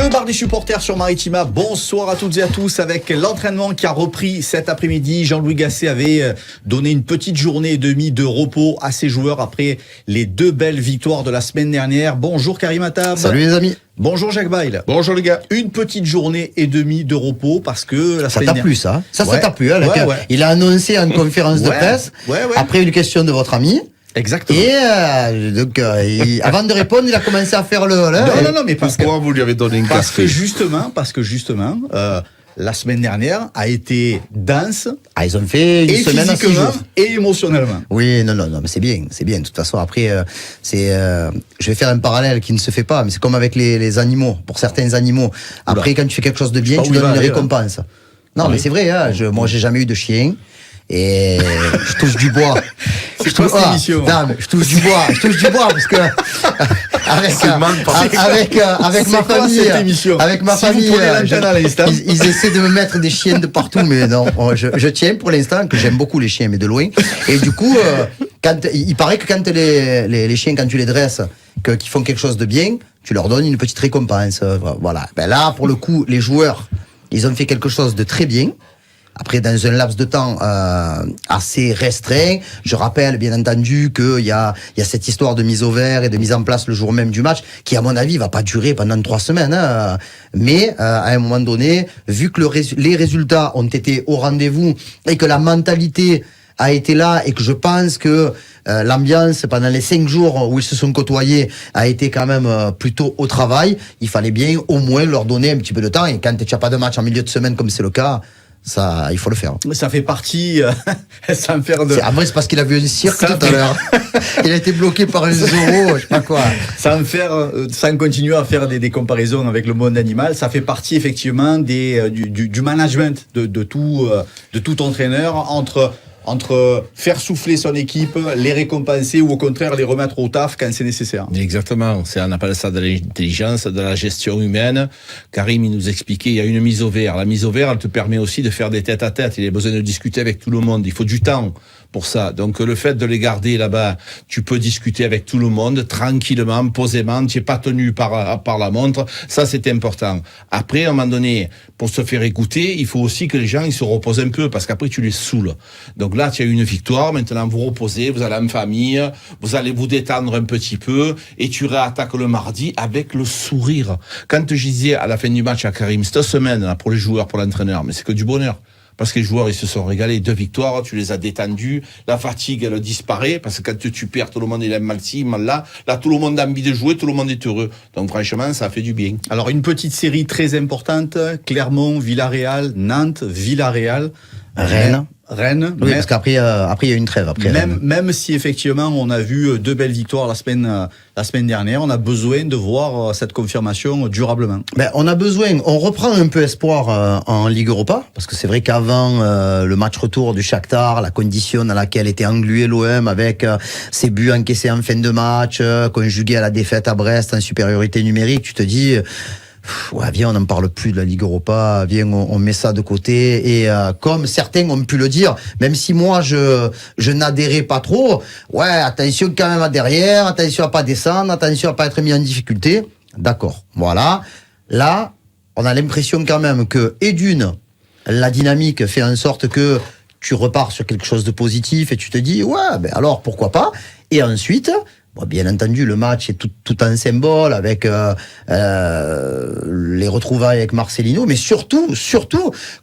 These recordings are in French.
Le bar des supporters sur Maritima, bonsoir à toutes et à tous avec l'entraînement qui a repris cet après-midi. Jean-Louis Gasset avait donné une petite journée et demie de repos à ses joueurs après les deux belles victoires de la semaine dernière. Bonjour Karim Attab. Salut les amis. Bonjour Jacques Bail. Bonjour les gars. Une petite journée et demie de repos parce que la semaine dernière... Ça t'a plu ça Ça t'a plu hein, ouais. Il a annoncé en conférence de presse, après une question de votre ami. Exactement. Et donc, avant de répondre, il a commencé à faire le... Non, mais pourquoi vous lui avez donné une parce que justement, la semaine dernière a été dense. Ah, ils ont fait une semaine à 6 jours. Et émotionnellement. Oui, non, mais c'est bien. De toute façon, après, je vais faire un parallèle qui ne se fait pas, mais c'est comme avec les animaux. Pour certains animaux, après, quand tu fais quelque chose de bien, tu donnes une récompense. Non, mais c'est vrai, hein, moi, j'ai jamais eu de chien. Et je touche du bois. Je touche du bois parce que avec ma famille, ils essaient de me mettre des chiens de partout, mais non, je tiens pour l'instant, que j'aime beaucoup les chiens, mais de loin. Et du coup, il paraît que quand les chiens, quand tu les dresses, qu'ils font quelque chose de bien, tu leur donnes une petite récompense. Voilà. Ben là, pour le coup, les joueurs, ils ont fait quelque chose de très bien. Après, dans un laps de temps assez restreint, je rappelle bien entendu qu'il y a cette histoire de mise au vert et de mise en place le jour même du match, qui à mon avis va pas durer pendant 3 semaines. Hein. Mais à un moment donné, vu que les résultats ont été au rendez-vous et que la mentalité a été là et que je pense que l'ambiance pendant les 5 jours où ils se sont côtoyés a été quand même plutôt au travail, il fallait bien au moins leur donner un petit peu de temps. Et quand tu n'as pas de match en milieu de semaine comme c'est le cas, ça, il faut le faire. Ça fait partie, ça me fait de... Après, c'est parce qu'il a vu un cirque tout à l'heure. Il a été bloqué par un Zorro, je sais pas quoi. Sans continuer à faire des comparaisons avec le monde animal, ça fait partie effectivement du management de tout entraîneur entre faire souffler son équipe, les récompenser ou au contraire les remettre au taf quand c'est nécessaire. Exactement, on appelle ça de l'intelligence, de la gestion humaine. Karim, il nous expliquait, il y a une mise au vert. La mise au vert, elle te permet aussi de faire des têtes à tête. Il y a besoin de discuter avec tout le monde. Il faut du temps pour ça. Donc le fait de les garder là-bas, tu peux discuter avec tout le monde tranquillement, posément, tu n'es pas tenu par la montre. Ça, c'est important. Après, à un moment donné, pour se faire écouter, il faut aussi que les gens ils se reposent un peu parce qu'après tu les saoules. Donc là, tu as eu une victoire, maintenant vous reposez, vous allez en famille, vous allez vous détendre un petit peu et tu réattaques le mardi avec le sourire. Quand je disais à la fin du match à Karim, cette semaine là, pour les joueurs, pour l'entraîneur, mais c'est que du bonheur. Parce que les joueurs, ils se sont régalés. 2 victoires, tu les as détendus. La fatigue, elle disparaît. Parce que quand tu perds, tout le monde, il aime mal ci, mal là. Là, tout le monde a envie de jouer, tout le monde est heureux. Donc, franchement, ça fait du bien. Alors, une petite série très importante. Clermont, Villarreal, Nantes, Villarreal. Rennes. Oui, parce qu'après, il y a une trêve. Même si effectivement on a vu 2 belles victoires la semaine dernière, on a besoin de voir cette confirmation durablement. On a besoin. On reprend un peu espoir en Ligue Europa, parce que c'est vrai qu'avant le match retour du Shakhtar, la condition dans laquelle était englué l'OM avec ses buts encaissés en fin de match, conjugués à la défaite à Brest en supériorité numérique, tu te dis. Ouais, viens, on n'en parle plus de la Ligue Europa, viens, on met ça de côté. Et comme certains ont pu le dire, même si moi je n'adhérais pas trop, ouais, attention quand même à derrière, attention à pas descendre, attention à pas être mis en difficulté. D'accord, voilà. Là, on a l'impression quand même que, et d'une, la dynamique fait en sorte que tu repars sur quelque chose de positif et tu te dis, ouais, alors pourquoi pas. Et ensuite... Bon, bien entendu, le match est tout un symbole avec les retrouvailles avec Marcelino, mais surtout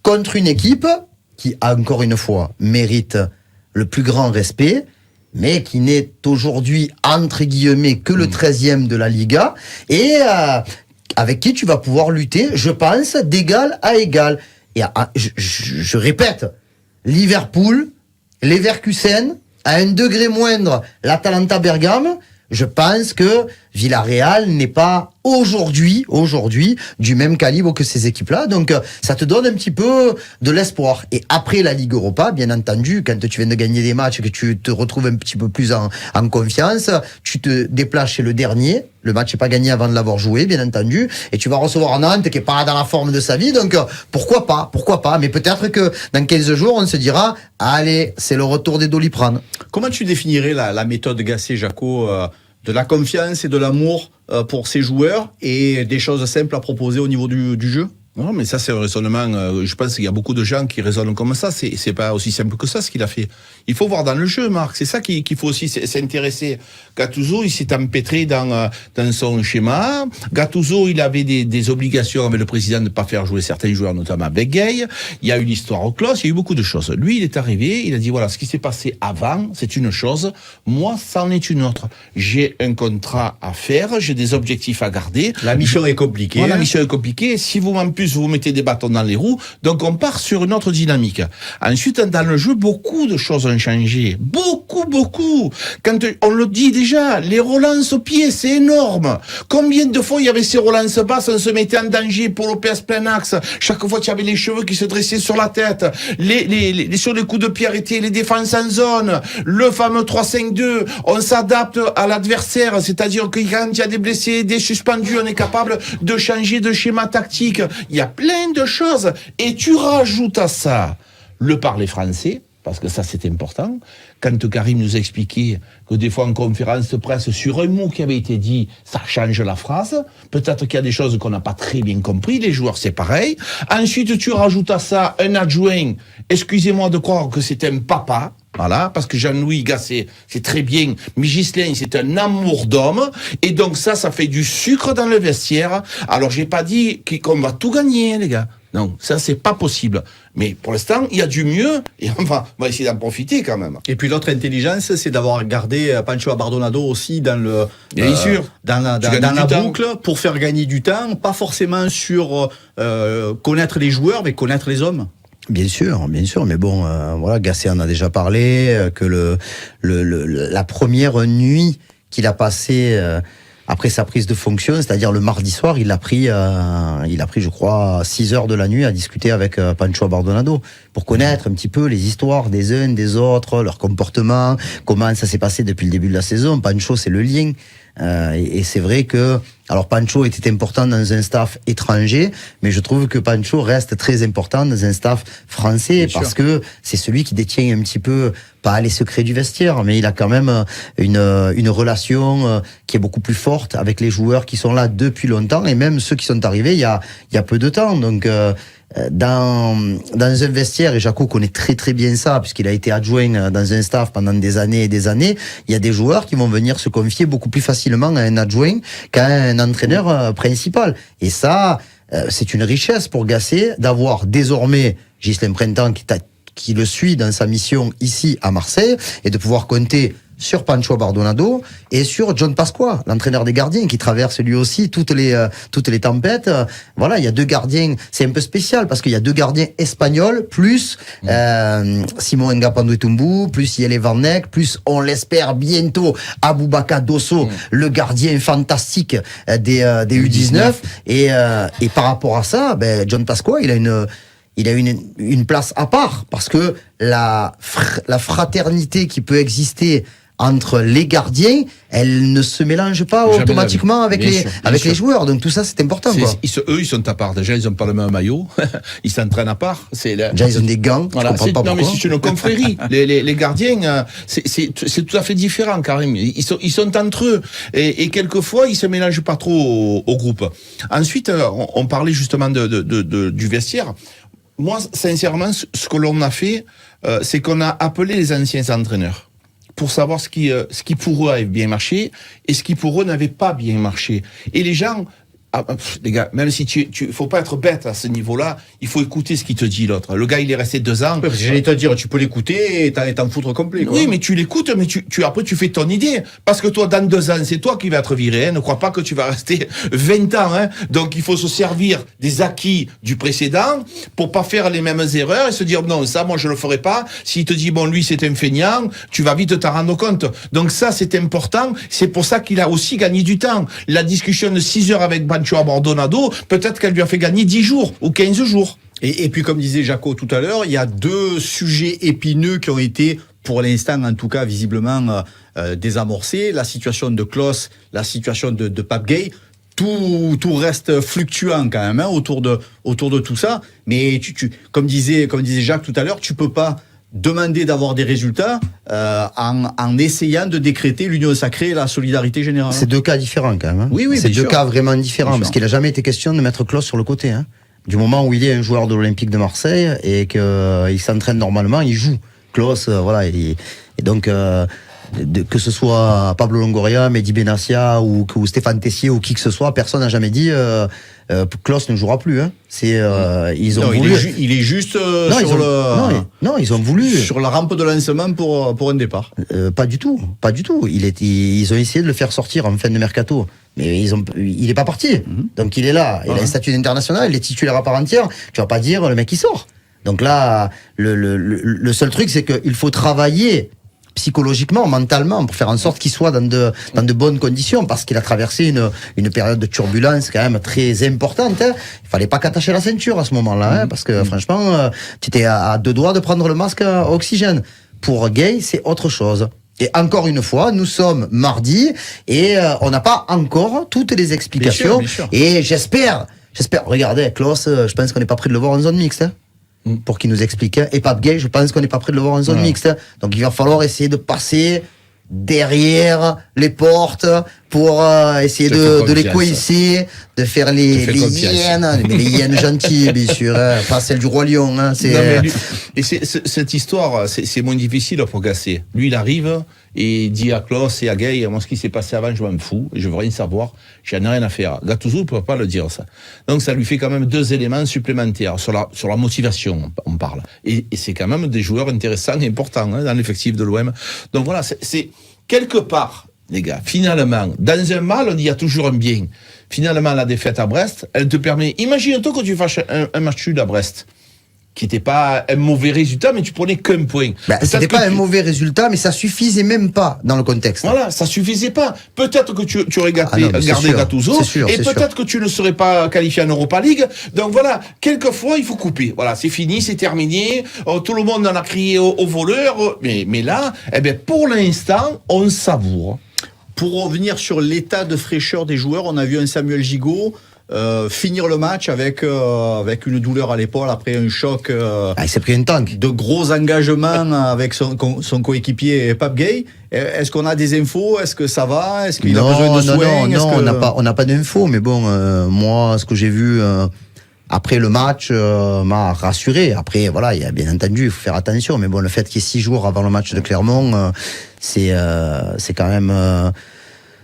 contre une équipe qui, encore une fois, mérite le plus grand respect, mais qui n'est aujourd'hui, entre guillemets, que le 13e de la Liga, et avec qui tu vas pouvoir lutter, je pense, d'égal à égal. Et je répète, Liverpool, Leverkusen, à un degré moindre, l'Atalanta Bergame, je pense que Villarreal n'est pas aujourd'hui du même calibre que ces équipes-là. Donc, ça te donne un petit peu de l'espoir. Et après la Ligue Europa, bien entendu, quand tu viens de gagner des matchs et que tu te retrouves un petit peu plus en confiance, tu te déplaces chez le dernier. Le match n'est pas gagné avant de l'avoir joué, bien entendu. Et tu vas recevoir Nantes qui est pas dans la forme de sa vie. Donc, pourquoi pas. Mais peut-être que dans 15 jours, on se dira, allez, c'est le retour des Doliprane. Comment tu définirais la méthode Gasset, Jaco, de la confiance et de l'amour pour ses joueurs et des choses simples à proposer au niveau du jeu? Non, mais ça, c'est un raisonnement. Je pense qu'il y a beaucoup de gens qui raisonnent comme ça. C'est pas aussi simple que ça, ce qu'il a fait. Il faut voir dans le jeu, Marc. C'est ça qu'il faut aussi s'intéresser. Gattuso, il s'est empêtré dans son schéma. Gattuso, il avait des obligations avec le président de ne pas faire jouer certains joueurs, notamment avec Gay. Il y a eu l'histoire au clos. Il y a eu beaucoup de choses. Lui, il est arrivé. Il a dit, voilà, ce qui s'est passé avant, c'est une chose. Moi, ça en est une autre. J'ai un contrat à faire. J'ai des objectifs à garder. La mission est compliquée. Moi, la mission est compliquée. Si vous, en plus, vous mettez des bâtons dans les roues, donc on part sur une autre dynamique. Ensuite, dans le jeu, beaucoup de choses ont changé. Beaucoup. Quand on le dit déjà, les relances au pied, c'est énorme. Combien de fois il y avait ces relances basses, on se mettait en danger pour l'OPS plein axe. Chaque fois, tu avais les cheveux qui se dressaient sur la tête. Sur les coups de pied arrêtés, les défenses en zone. Le fameux 3-5-2. On s'adapte à l'adversaire. C'est-à-dire que quand il y a des blessés, des suspendus, on est capable de changer de schéma tactique. Il y a plein de choses. Et tu rajoutes à ça le parler français, parce que ça c'est important. Quand Karim nous expliquait que des fois en conférence de presse, sur un mot qui avait été dit, ça change la phrase. Peut-être qu'il y a des choses qu'on n'a pas très bien compris. Les joueurs, c'est pareil. Ensuite, tu rajoutes à ça un adjoint. Excusez-moi de croire que c'est un papa. Voilà, parce que Jean-Louis Gasset, c'est très bien, mais Ghislain, c'est un amour d'homme, et donc ça fait du sucre dans le vestiaire. Alors, j'ai pas dit qu'on va tout gagner, les gars. Non, ça, c'est pas possible. Mais pour l'instant, il y a du mieux, et on va essayer d'en profiter quand même. Et puis l'autre intelligence, c'est d'avoir gardé Pancho Abardonado aussi dans la boucle pour faire gagner du temps, pas forcément sur connaître les joueurs, mais connaître les hommes. Bien sûr, mais bon, voilà, Gasset en a déjà parlé, que la première nuit qu'il a passée après sa prise de fonction, c'est-à-dire le mardi soir, il a pris, je crois, 6 heures de la nuit à discuter avec Pancho Abardonado pour connaître un petit peu les histoires des uns, des autres, leur comportement, comment ça s'est passé depuis le début de la saison. Pancho, c'est le lien. Et c'est vrai que, alors Pancho était important dans un staff étranger, mais je trouve que Pancho reste très important dans un staff français, parce que c'est celui qui détient un petit peu, pas les secrets du vestiaire, mais il a quand même une relation qui est beaucoup plus forte avec les joueurs qui sont là depuis longtemps, et même ceux qui sont arrivés il y a peu de temps. Donc dans un vestiaire, et Jaco connaît très très bien ça, puisqu'il a été adjoint dans un staff pendant des années et des années, il y a des joueurs qui vont venir se confier beaucoup plus facilement à un adjoint qu'à un entraîneur principal. Et ça, c'est une richesse pour Gasset d'avoir désormais Ghislain Printemps qui le suit dans sa mission ici à Marseille, et de pouvoir compter sur Pancho Abardonado et sur John Pasqua, l'entraîneur des gardiens, qui traverse lui aussi toutes les tempêtes. Voilà, il y a 2 gardiens, c'est un peu spécial parce qu'il y a 2 gardiens espagnols, plus Simon Ngapanduetumbu, plus Yele Van Neck, plus, on l'espère bientôt, Aboubakar Dosso, le gardien fantastique des U19. Et par rapport à ça, John Pasqua, il a une place à part, parce que la fraternité qui peut exister entre les gardiens, elle ne se mélange pas automatiquement avec les joueurs. Donc tout ça, c'est important. Eux, ils sont à part. Déjà, ils n'ont pas le même maillot. Ils s'entraînent à part. Déjà, ils ont des gants. Voilà. Mais c'est une confrérie. les gardiens, c'est tout à fait différent, Karim. Ils sont entre eux. Et quelquefois, ils se mélangent pas trop au groupe. Ensuite, on parlait justement du vestiaire. Moi, sincèrement, ce que l'on a fait, c'est qu'on a appelé les anciens entraîneurs pour savoir ce qui pour eux avait bien marché et ce qui pour eux n'avait pas bien marché. Et les gens, les gars, même si faut pas être bête à ce niveau-là, il faut écouter ce qu'il te dit l'autre. Le gars, il est resté 2 ans. J'allais te dire, tu peux l'écouter et t'en foutre complet, quoi. Oui, mais tu l'écoutes, mais après tu fais ton idée. Parce que toi, dans 2 ans, c'est toi qui vas être viré, hein. Ne crois pas que tu vas rester 20 ans, hein. Donc il faut se servir des acquis du précédent pour pas faire les mêmes erreurs et se dire, non, ça, moi, je le ferai pas. S'il te dit, bon, lui, c'est un feignant, tu vas vite t'en rendre compte. Donc ça, c'est important. C'est pour ça qu'il a aussi gagné du temps. La discussion de 6 heures avec Pancho Abardonado, peut-être qu'elle lui a fait gagner 10 jours ou 15 jours. Et puis, comme disait Jaco tout à l'heure, il y a 2 sujets épineux qui ont été, pour l'instant en tout cas, visiblement désamorcés. La situation de Klose, la situation de Pape Gueye. Tout reste fluctuant quand même, hein, autour de tout ça. Mais comme disait Jacques tout à l'heure, tu peux pas demander d'avoir des résultats en essayant de décréter l'union sacrée et la solidarité générale. C'est 2 cas différents quand même. Hein. Oui, c'est 2 sûr. cas vraiment différents, parce qu'il n'a jamais été question de mettre Klose sur le côté. Hein. Du moment où il est un joueur de l'Olympique de Marseille et qu'il s'entraîne normalement, il joue. Klose, voilà. Et donc, que ce soit Pablo Longoria, Mehdi Benassia ou Stéphane Tessier ou qui que ce soit, personne n'a jamais dit Klose ne jouera plus. Hein. Ils ont voulu. Il est juste ils ont voulu sur la rampe de lancement pour un départ. Pas du tout. Ils ont essayé de le faire sortir en fin de mercato, mais il est pas parti. Donc il est là. Il a un statut international. Il est titulaire à part entière. Tu vas pas dire le mec il sort. Donc là, le seul truc, c'est qu'il faut travailler psychologiquement, mentalement, pour faire en sorte qu'il soit dans de bonnes conditions, parce qu'il a traversé une période de turbulence quand même très importante. Hein. Il fallait pas qu'attacher la ceinture à ce moment-là, hein, parce que franchement, tu étais à 2 doigts de prendre le masque à oxygène. Pour Gueye, c'est autre chose. Et encore une fois, nous sommes mardi et on n'a pas encore toutes les explications. Bien sûr. Et j'espère. Regardez, Klose, je pense qu'on n'est pas prêt de le voir en zone mixte. Hein. Pour qu'il nous explique. Et Pape Gueye, je pense qu'on n'est pas prêt de le voir en zone mixte. Donc il va falloir essayer de passer derrière les portes pour essayer de les coincer, de faire les hyènes. Mais les hyènes gentilles, bien sûr. Hein, pas celles du Roi Lion. Hein, et cette histoire, c'est moins difficile pour Gasset. Lui, il arrive et il dit à Klose et à Gueye, moi, ce qui s'est passé avant, je m'en fous, je veux rien savoir, j'en ai rien à faire. Gattuso ne peut pas le dire, ça. Donc, ça lui fait quand même 2 éléments supplémentaires. Sur la motivation, on parle. Et c'est quand même des joueurs intéressants et importants, hein, dans l'effectif de l'OM. Donc voilà, c'est quelque part, les gars, finalement, dans un mal, on dit il y a toujours un bien. Finalement, la défaite à Brest, elle te permet, imagine-toi que tu fasses un match nul à Brest, qui n'était pas un mauvais résultat, mais tu prenais qu'un point. C'était pas un mauvais résultat, mais ça suffisait même pas dans le contexte. Voilà, ça suffisait pas. Peut-être que tu aurais gardé Gattuso, et peut-être que tu ne serais pas qualifié en Europa League. Donc voilà, quelquefois, il faut couper. Voilà, c'est fini, c'est terminé. Tout le monde en a crié au voleur. Mais là, pour l'instant, on savoure. Pour revenir sur l'état de fraîcheur des joueurs, on a vu un Samuel Gigot finir le match avec une douleur à l'épaule après un choc. Il s'est pris un tank. De gros engagements avec son coéquipier Pape Gueye. Est-ce qu'on a des infos? Est-ce que ça va? Est-ce qu'il a besoin de soins? Non, on n'a pas d'infos. Mais bon, moi, ce que j'ai vu après le match m'a rassuré. Après, voilà, il y a bien entendu, il faut faire attention. Mais bon, le fait qu'il y ait 6 jours avant le match de Clermont, c'est quand même.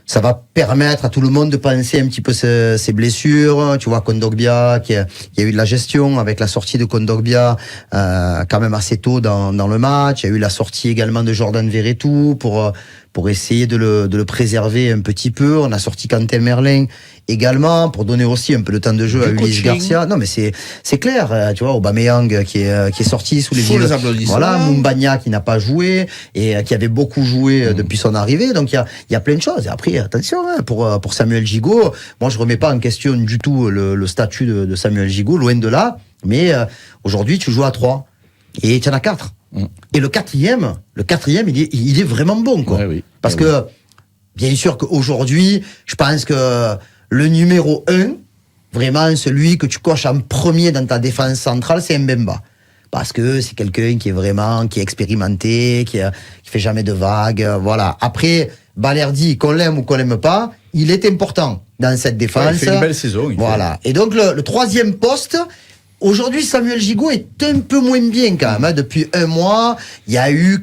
Ça va permettre à tout le monde de penser un petit peu ses blessures. Tu vois, Kondogbia, il y a eu de la gestion avec la sortie de Kondogbia quand même assez tôt dans le match. Il y a eu la sortie également de Jordan Verretou pour essayer de le préserver un petit peu. On a sorti Quentin Merlin également pour donner aussi un peu de temps de jeu à Ulysse Garcia. Non, mais c'est clair. Tu vois, Aubameyang qui est sorti sous les applaudissements. Voilà, Moumbagna qui n'a pas joué et qui avait beaucoup joué depuis son arrivée. Donc il y a plein de choses. Et après, attention, hein, pour Samuel Gigot, moi je remets pas en question du tout le statut de Samuel Gigot, loin de là. Mais aujourd'hui, tu joues à 3 et tu en as 4. Et le quatrième, il est vraiment bon, quoi. Oui, parce que, bien sûr qu'aujourd'hui, je pense que le numéro 1, vraiment celui que tu coches en premier dans ta défense centrale, c'est Mbemba. Parce que c'est quelqu'un qui est expérimenté, qui fait jamais de vagues, voilà. Après, Balerdi, qu'on l'aime ou qu'on l'aime pas, il est important dans cette défense. Ouais, il fait une belle saison. Voilà. Et donc, le troisième poste, aujourd'hui, Samuel Gigot est un peu moins bien quand même. Hein. Depuis 1 mois, il y a eu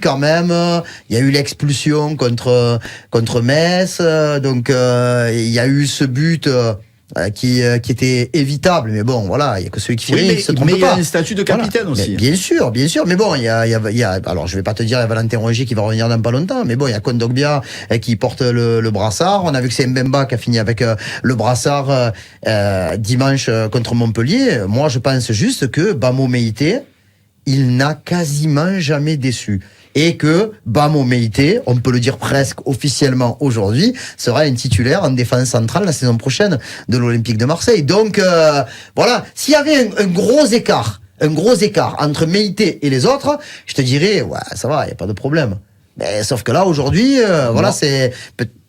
l'expulsion contre Metz. Donc, il y a eu ce but qui était évitable. Mais bon, voilà, il y a que celui qui fait se trompe pas. Mais il y a un statut de capitaine aussi. Mais bien sûr. Mais bon, il y a. Alors, je vais pas te dire, il y a Valentin Rongier qui va revenir dans pas longtemps. Mais bon, il y a Kondogbia qui porte le brassard. On a vu que c'est Mbemba qui a fini avec le brassard dimanche contre Montpellier. Moi, je pense juste que Bamo Meïté, il n'a quasiment jamais déçu. Et que Bamo Meïté, on peut le dire presque officiellement aujourd'hui, sera un titulaire en défense centrale la saison prochaine de l'Olympique de Marseille. Donc voilà, s'il y avait un gros écart entre Meïté et les autres, je te dirais, ouais, ça va, il n'y a pas de problème. Mais sauf que là, aujourd'hui, voilà, c'est...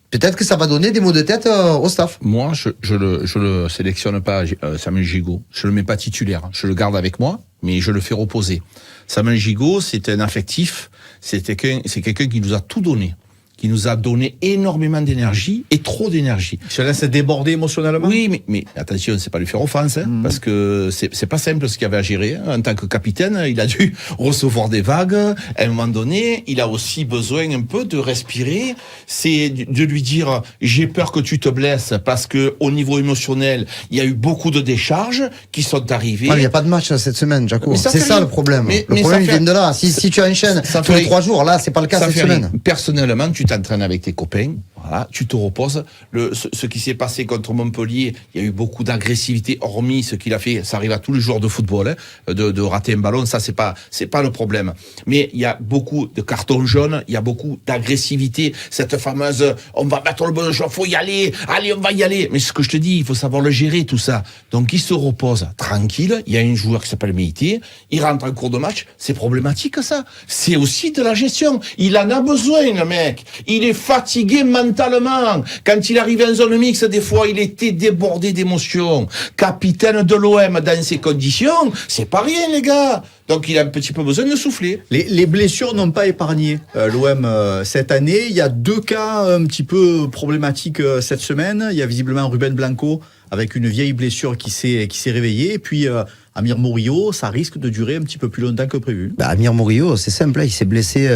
Peut-être que ça va donner des maux de tête au staff. Moi, je le sélectionne pas, Samuel Gigot. Je le mets pas titulaire. Je le garde avec moi, mais je le fais reposer. Samuel Gigot, c'est un affectif, c'est quelqu'un qui nous a tout donné, qui nous a donné énormément d'énergie et trop d'énergie. Il se laisse déborder émotionnellement. Oui, mais attention, c'est pas lui faire offense, parce que c'est pas simple ce qu'il y avait à gérer. En tant que capitaine, il a dû recevoir des vagues. À un moment donné, il a aussi besoin un peu de respirer. C'est de lui dire, j'ai peur que tu te blesses, parce que au niveau émotionnel, il y a eu beaucoup de décharges qui sont arrivées. Il n'y a pas de match cette semaine, Jaco. C'est ça le problème. Le problème, il vient de là. Si tu enchaînes tous les 3 jours, là, c'est pas le cas cette semaine. Personnellement, tu t'entraînes avec tes copains, voilà, tu te reposes. Ce qui s'est passé contre Montpellier, il y a eu beaucoup d'agressivité, hormis ce qu'il a fait, ça arrive à tous les joueurs de football, de rater un ballon, ça c'est pas le problème. Mais il y a beaucoup de cartons jaunes, il y a beaucoup d'agressivité, cette fameuse, on va battre le bon joueur, faut y aller, allez, on va y aller. Mais ce que je te dis, il faut savoir le gérer, tout ça. Donc il se repose tranquille, il y a un joueur qui s'appelle Meïté, il rentre en cours de match, c'est problématique ça. C'est aussi de la gestion. Il en a besoin, le mec. Il est fatigué mentalement. Quand il arrive en zone mixte, des fois, il était débordé d'émotions. Capitaine de l'OM dans ces conditions, c'est pas rien, les gars. Donc, il a un petit peu besoin de souffler. Les blessures n'ont pas épargné l'OM cette année. Il y a 2 cas un petit peu problématiques cette semaine. Il y a visiblement Ruben Blanco avec une vieille blessure qui s'est réveillée. Et puis, Amir Murillo, ça risque de durer un petit peu plus longtemps que prévu. Amir Murillo, c'est simple, il s'est blessé...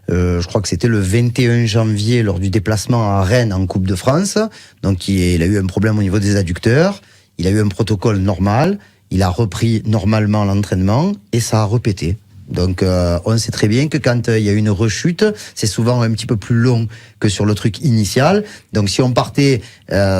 je crois que c'était le 21 janvier lors du déplacement à Rennes en Coupe de France. Donc il a eu un problème au niveau des adducteurs. Il a eu un protocole normal. Il a repris normalement l'entraînement et ça a répété. Donc on sait très bien que quand il y a une rechute, c'est souvent un petit peu plus long que sur le truc initial. Donc si on partait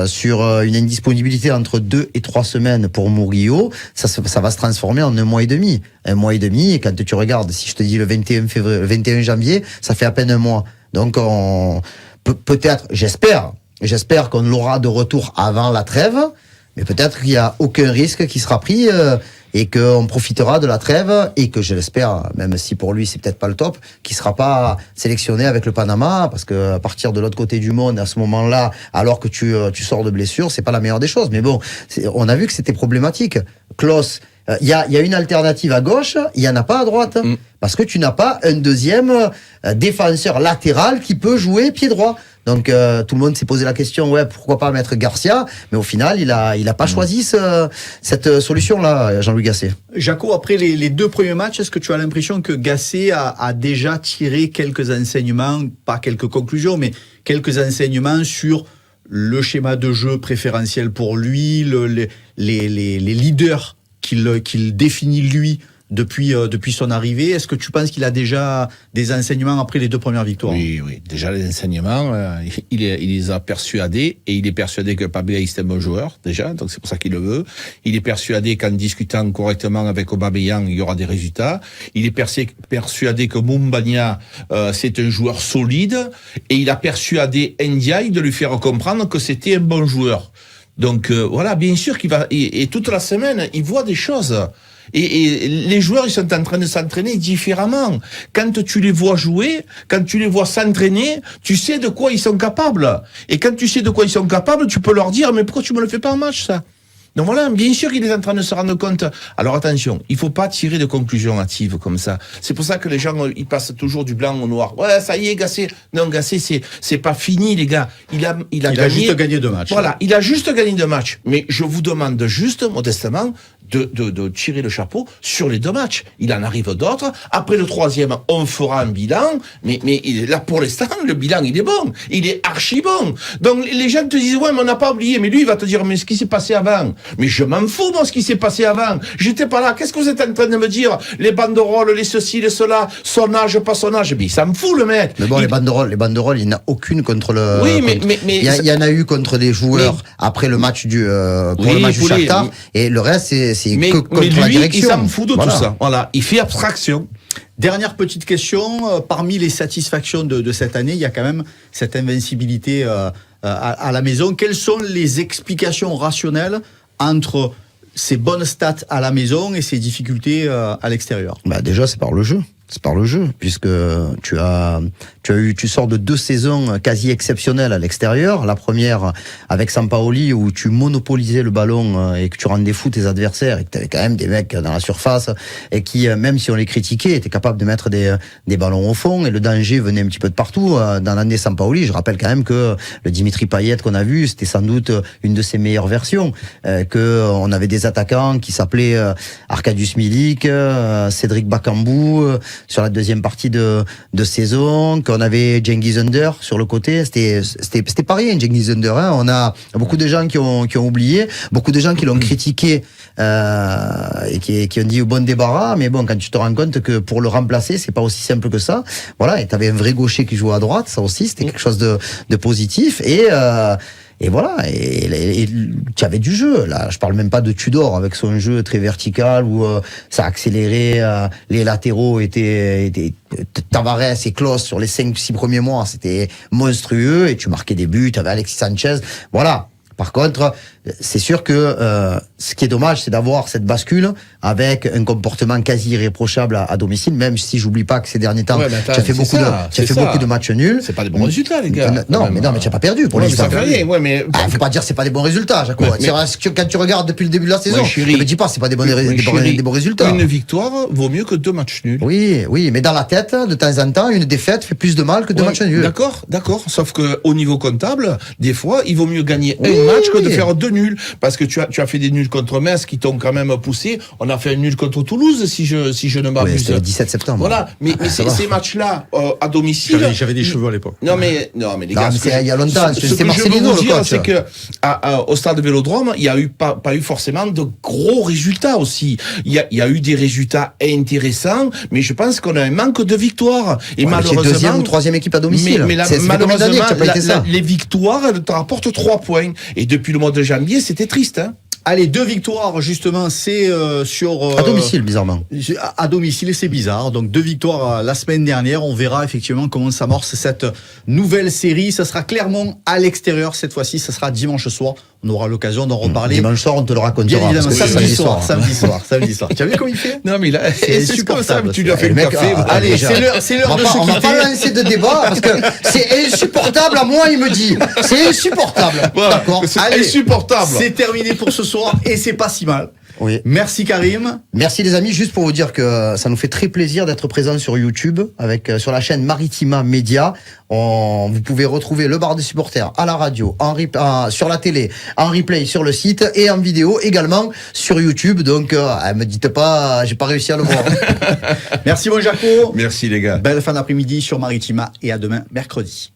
sur une indisponibilité entre 2 et 3 semaines pour Murillo, ça va se transformer en 1 mois et demi. 1 mois et demi, et quand tu regardes, si je te dis le 21 janvier, ça fait à peine 1 mois. Donc peut-être, j'espère qu'on l'aura de retour avant la trêve, mais peut-être qu'il n'y a aucun risque qui sera pris et qu'on profitera de la trêve et que je l'espère, même si pour lui c'est peut-être pas le top, qu'il sera pas sélectionné avec le Panama, parce que à partir de l'autre côté du monde à ce moment-là, alors que tu sors de blessure, c'est pas la meilleure des choses. Mais bon, on a vu que c'était problématique. Klaus, il y a une alternative à gauche, il y en a pas à droite, parce que tu n'as pas un deuxième défenseur latéral qui peut jouer pied droit. Donc tout le monde s'est posé la question, pourquoi pas mettre Garcia, mais au final il a pas choisi cette solution là, Jean-Louis Gasset. Jaco, après les 2 premiers matchs, est-ce que tu as l'impression que Gasset a déjà tiré quelques enseignements, pas quelques conclusions, mais quelques enseignements sur le schéma de jeu préférentiel pour lui, les leaders qu'il définit lui depuis son arrivée? Est-ce que tu penses qu'il a déjà des enseignements après les 2 premières victoires? Oui, déjà les enseignements, il les a persuadés, et il est persuadé que Pabé est un bon joueur, déjà, donc c'est pour ça qu'il le veut. Il est persuadé qu'en discutant correctement avec Aubameyang, il y aura des résultats. Il est persuadé que Moumbagna, c'est un joueur solide, et il a persuadé Ndiaye de lui faire comprendre que c'était un bon joueur. Donc voilà, bien sûr qu'il va, et toute la semaine, il voit des choses. Et les joueurs, ils sont en train de s'entraîner différemment. Quand tu les vois jouer, quand tu les vois s'entraîner, tu sais de quoi ils sont capables. Et quand tu sais de quoi ils sont capables, tu peux leur dire, mais pourquoi tu me le fais pas en match, ça? Donc voilà, bien sûr qu'il est en train de se rendre compte. Alors attention, il faut pas tirer de conclusions hâtives comme ça. C'est pour ça que les gens, ils passent toujours du blanc au noir. Ouais, ça y est, Gasset. Non, Gasset, c'est pas fini, les gars. Il a juste gagné 2 matchs. Voilà, il a juste gagné 2 matchs. Mais je vous demande juste, modestement, de tirer le chapeau sur les 2 matchs. Il en arrive d'autres. Après le 3e, on fera un bilan. Mais là, pour l'instant, le bilan, il est bon. Il est archi bon. Donc, les gens te disent, ouais, mais on n'a pas oublié. Mais lui, il va te dire, mais ce qui s'est passé avant. Mais je m'en fous, moi, ce qui s'est passé avant. J'étais pas là. Qu'est-ce que vous êtes en train de me dire? Les banderoles, les ceci, les cela, son âge, pas son âge. Mais ça me fout, le mec. Mais bon, les banderoles, il n'y en a aucune contre le... Oui, mais il y en a eu contre des joueurs après le match le match du Shakhtar. Et le reste, c'est contre la direction. Il s'en fout de tout ça. Voilà. Il fait abstraction. Dernière petite question, parmi les satisfactions de cette année, il y a quand même cette invincibilité à la maison. Quelles sont les explications rationnelles entre ces bonnes stats à la maison et ces difficultés à l'extérieur? Déjà, c'est par le jeu. C'est par le jeu, puisque tu sors de 2 saisons quasi exceptionnelles à l'extérieur. La première avec Sampaoli où tu monopolisais le ballon et que tu rendais fou tes adversaires et que tu avais quand même des mecs dans la surface et qui, même si on les critiquait, étaient capables de mettre des ballons au fond et le danger venait un petit peu de partout. Dans l'année Sampaoli, je rappelle quand même que le Dimitri Payet qu'on a vu, c'était sans doute une de ses meilleures versions, que on avait des attaquants qui s'appelaient Arkadiusz Milik, Cédric Bakambu sur la deuxième partie de saison, qu'on avait Cengiz Under sur le côté. C'était pas rien, Cengiz Under. Hein. On a beaucoup de gens qui ont oublié, beaucoup de gens qui l'ont critiqué et qui ont dit au bon débarras. Mais bon, quand tu te rends compte que pour le remplacer, c'est pas aussi simple que ça. Voilà, et t'avais un vrai gaucher qui jouait à droite, ça aussi, c'était quelque chose de positif. Et voilà, et tu avais du jeu. Là, je parle même pas de Tudor avec son jeu très vertical où ça accélérait, les latéraux étaient Tavares et Klose sur les 5-6 premiers mois, c'était monstrueux et tu marquais des buts, tu avais Alexis Sanchez. Voilà. Par contre, c'est sûr que ce qui est dommage, c'est d'avoir cette bascule avec un comportement quasi irréprochable à domicile, même si j'oublie pas que ces derniers temps, tu as fait beaucoup de matchs nuls. C'est pas des bons résultats, les gars. Non, mais tu n'as pas perdu pour l'instant. Ça fait rien, mais... faut pas dire c'est pas des bons résultats, Jaco. Quand tu regardes depuis le début de la saison, je me dis pas c'est pas des bons résultats. Une victoire vaut mieux que 2 matchs nuls. Oui, mais dans la tête, de temps en temps, une défaite fait plus de mal que 2 matchs nuls. D'accord. Sauf que au niveau comptable, des fois, il vaut mieux gagner un match que de faire 2 nuls. Parce que tu as fait des nuls contre Metz qui t'ont quand même poussé. On a fait un nul contre Toulouse, si je ne m'abuse. C'était le 17 septembre. Voilà. Mais ces matchs-là, à domicile. J'avais des cheveux à l'époque. Non, mais les gars. Il y a longtemps. Ce que je veux vous dire, c'est que au stade Vélodrome, il n'y a pas eu forcément de gros résultats aussi. Il y a eu des résultats intéressants, mais je pense qu'on a un manque de victoires. Et malheureusement. C'est deuxième ou troisième équipe à domicile. Mais malheureusement, les victoires, elles te rapportent 3 points. Et depuis le mois de janvier, c'était triste, hein. Allez, 2 victoires, justement, c'est sur... à domicile, bizarrement. À domicile, c'est bizarre. Donc, 2 victoires la semaine dernière. On verra effectivement comment s'amorce cette nouvelle série. Ça sera Clermont à l'extérieur cette fois-ci. Ça sera dimanche soir. On aura l'occasion d'en reparler. Dimanche soir, on te le racontera. Bien évidemment, samedi soir. Tu as vu comment il fait? Non, mais là, c'est comme ça, tu lui as fait le café. Allez, c'est l'heure de se quitter. On va pas lancer de débat parce que c'est insupportable à moi, il me dit. C'est insupportable. D'accord. C'est insupportable. C'est terminé pour ce soir et c'est pas si mal. Oui. Merci Karim. Merci les amis, juste pour vous dire que ça nous fait très plaisir d'être présents sur YouTube avec sur la chaîne Maritima Média. Vous pouvez retrouver le bar des supporters à la radio, sur la télé, en replay sur le site et en vidéo également sur YouTube. Donc me dites pas, j'ai pas réussi à le voir. Merci mon Jaco. Merci les gars. Belle fin d'après-midi sur Maritima et à demain mercredi.